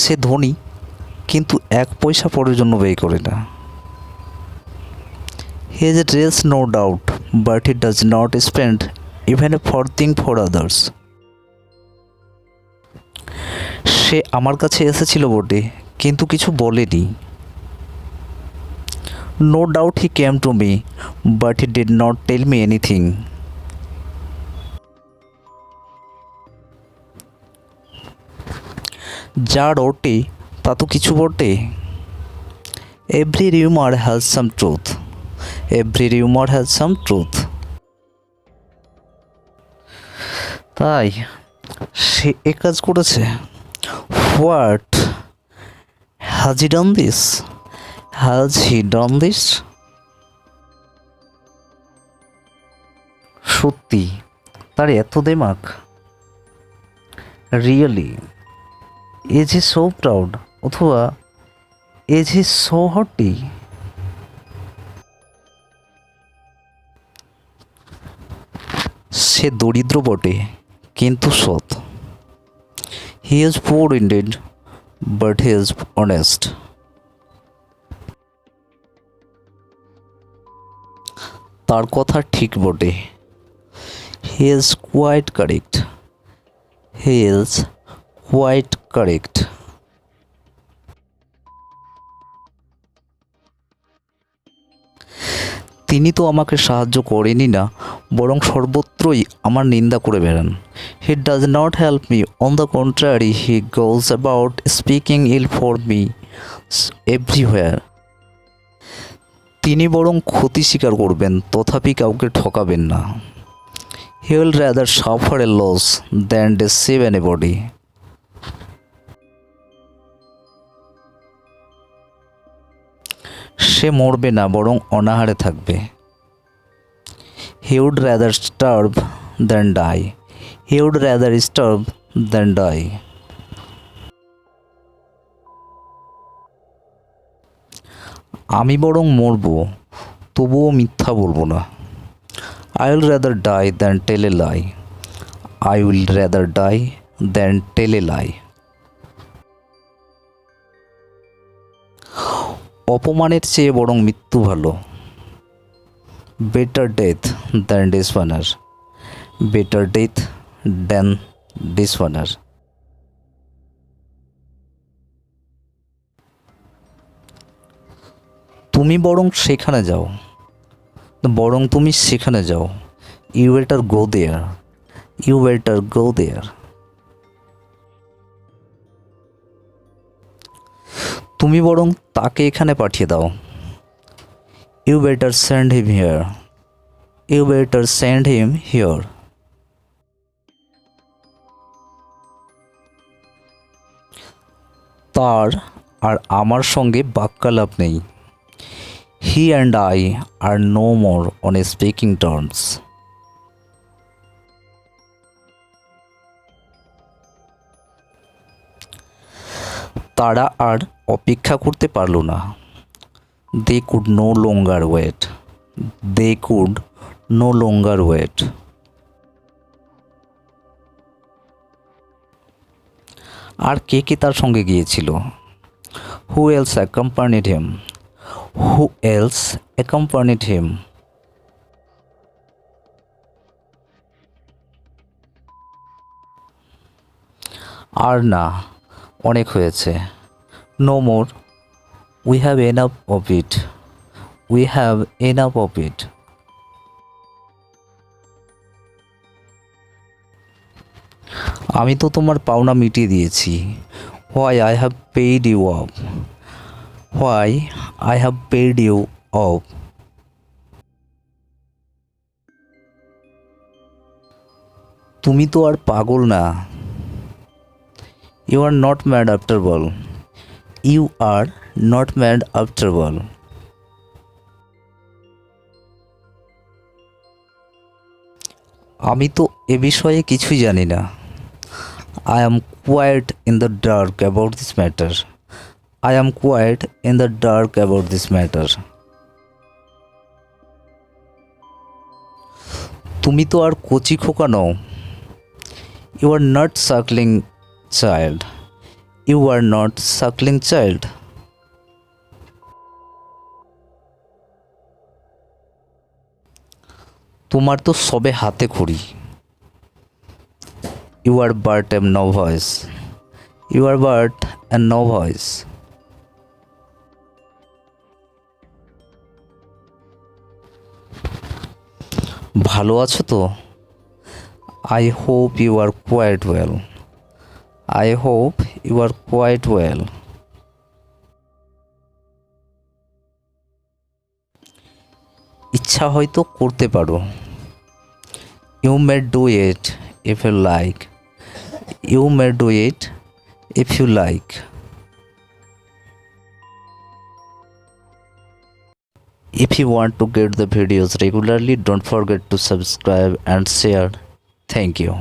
সে ধনী কিন্তু 1 পয়সা পরের জন্য ব্যয় করে না। He is rich no doubt but he does not spend even a thing for others. সে আমার কাছে এসেছিল বটে কিন্তু কিছু বলেনি। No doubt he came to me but he did not tell me anything. যা রটে তা তো কিছু বটে। Every rumour has some truth, every rumour has some truth. তাই সে এ কাজ করেছে। What has he done this, has he done this. সত্যি তার এত দেমাক। Really is he so proud অথবা ইজ হি সো হটি। সে দরিদ্র বটে কিন্তু সৎ। He is poor indeed but he is honest. তার কথা ঠিক বটে। He is quite correct, he is quite correct. তিনি তো আমাকে সাহায্য করেনই না, বরং সর্বত্রই আমার নিন্দা করে বেড়ান। He does not help me, on the contrary he goes about speaking ill for me everywhere. তিনি বরং ক্ষতি স্বীকার করবেন, তথাপি কাউকে ঠকাবেন না। He will rather suffer a loss than deceive anybody. সে মরবে না, বরং অনাহারে থাকবে। He would rather starve than die, he would rather starve than die. আমি বরং মরব, তবুও মিথ্যা বলবো না। I will rather die than tell a lie, I will rather die than tell a lie. অপমানের চেয়ে বরং মৃত্যু ভালো। Better death than dishonour, better death than dishonour. তুমি বরং সেখানে যাও, বরং তুমি সেখানে যাও। You better go there, you better go there. তুমি বরং তাকে এখানে পাঠিয়ে দাও। You better send him here, you better send him here. তার আর আমার সঙ্গে বাক্যালাপ নেই। He and I are no more on a speaking terms. তারা আর অপেক্ষা করতে পারল না। They could no longer wait, they could no longer wait. আর কে কে তার সঙ্গে গিয়েছিল? Who else accompanied him, who else accompanied him. আর না, অনেক হয়েছে। No more, we have enough of it, we have enough of it. আমি তো তোমার পাওনা মিটিয়ে দিয়েছি। Why I have paid you off, why I have paid you off. তুমি তো আর পাগল না। You are not mad after all, you are not mad after all. আমি তো এ বিষয়ে কিছুই জানি না। I am quite in the dark about this matter, I am quite in the dark about this matter. তুমি তো আর কচি খোকা নও। You are not suckling child, You are not suckling child. তোমার তো সবে হাতে খড়ি। You are but a novice. You are but a novice. ভালো আছো তো? I hope you are quite well. I hope you are quite well. ইচ্ছা হয়তো করতে পারো। You may do it if you like. You may do it if you like. If you want to get the videos regularly, don't forget to subscribe and share. Thank you.